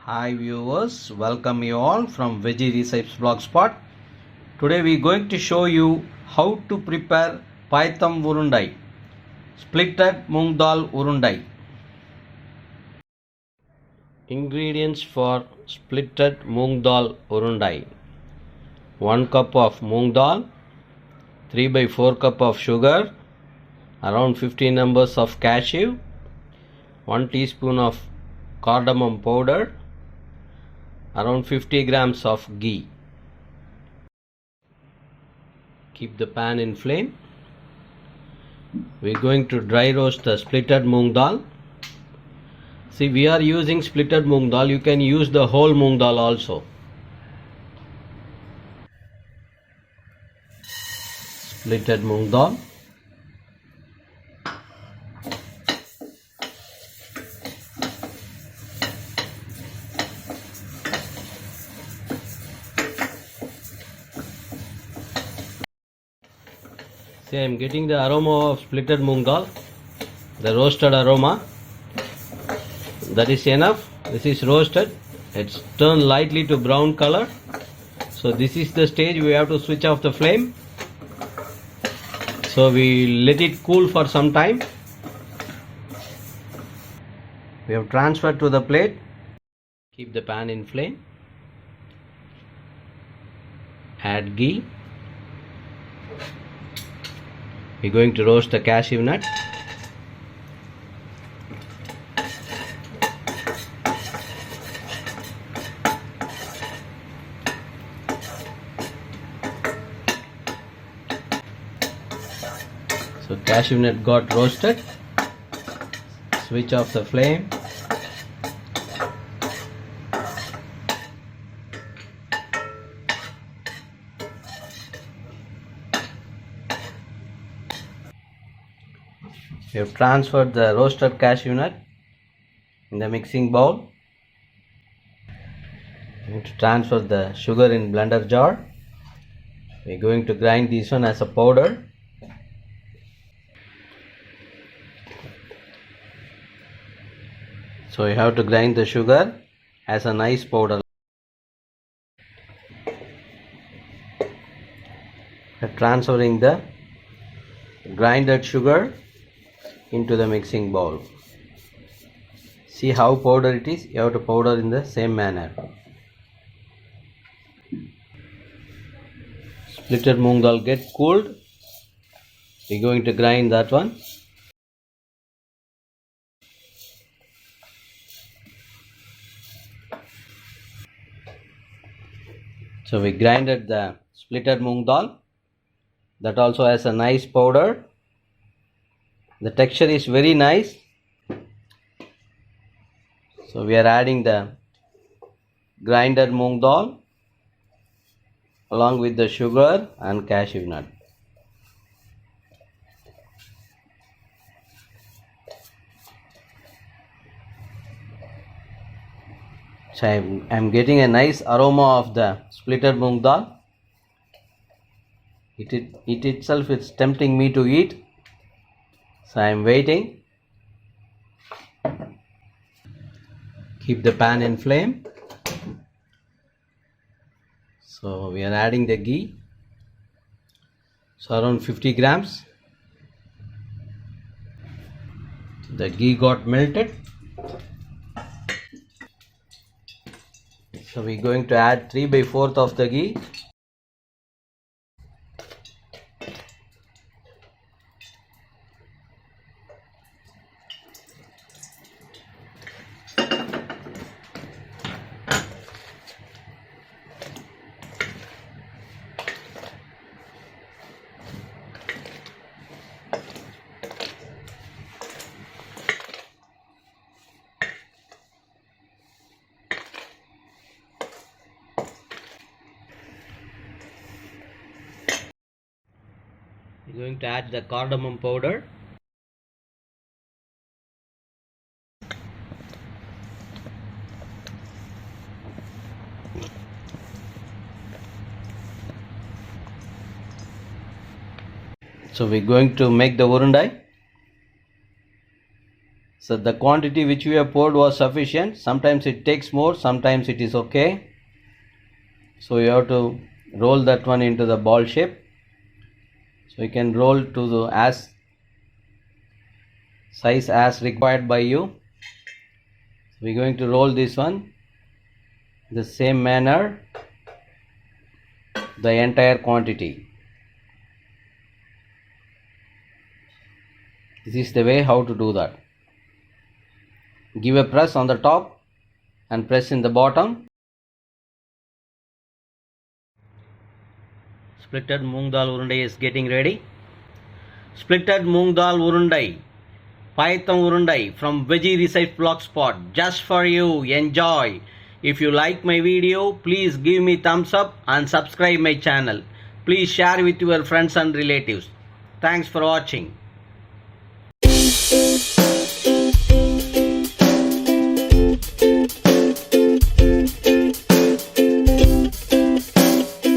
Hi viewers, welcome you all from Veggie Recipes Blogspot. Today we are going to show you how to prepare Payatham Urundai, Splittle Moong Dal Urundai. Ingredients for Splittle Moong Dal Urundai: 1 cup of moong dal, 3/4 cup of sugar, around 15 numbers of cashew, 1 teaspoon of cardamom powder, around 50 grams of ghee. Keep the pan in flame. We are going to dry roast the splitted moong dal. See, we are using splitted moong dal. You can use the whole moong dal also. Splitted moong dal. See, I am getting the aroma of splitted moong dal, the roasted aroma. That is enough. This is roasted. It's turned lightly to brown color. So this is the stage we have to switch off the flame. So we let it cool for some time. We have transferred to the plate. Keep the pan in flame. Add ghee. We are going to roast the cashew nut. So cashew nut got roasted. Switch off the flame. We have transferred the roasted cashew nut in the mixing bowl. We need to transfer the sugar in blender jar. We are going to grind this one as a powder. So you have to grind the sugar as a nice powder. We are transferring the grinded sugar into the mixing bowl. See how powder it is. You have to powder in the same manner. Splitted moong dal get cooled. We are going to grind that one. So we grinded the splitted moong dal. That also has a nice powder. The texture is very nice. So we are adding the grinded moong dal along with the sugar and cashew nut. So I am getting a nice aroma of the splitted moong dal. It itself is tempting me to eat. So I am waiting. Keep the pan in flame. So we are adding the ghee. So around 50 grams. The ghee got melted. So we are going to add 3/4 of the ghee. We are going to add the cardamom powder. So we are going to make the urundai. So the quantity which we have poured was sufficient. Sometimes it takes more, sometimes it is okay. So you have to roll that one into the ball shape. So you can roll to the as size as required by you. So we're going to roll this one the same manner, the entire quantity. This is the way how to do that. Give a press on the top and press in the bottom. Splitted Moong Dal Urundai is getting ready. Splitted Moong Dal Urundai Payatham Urundai from Veggie Research Blogspot. Just for you. Enjoy. If you like my video, please give me thumbs up and subscribe my channel. Please share with your friends and relatives. Thanks for watching.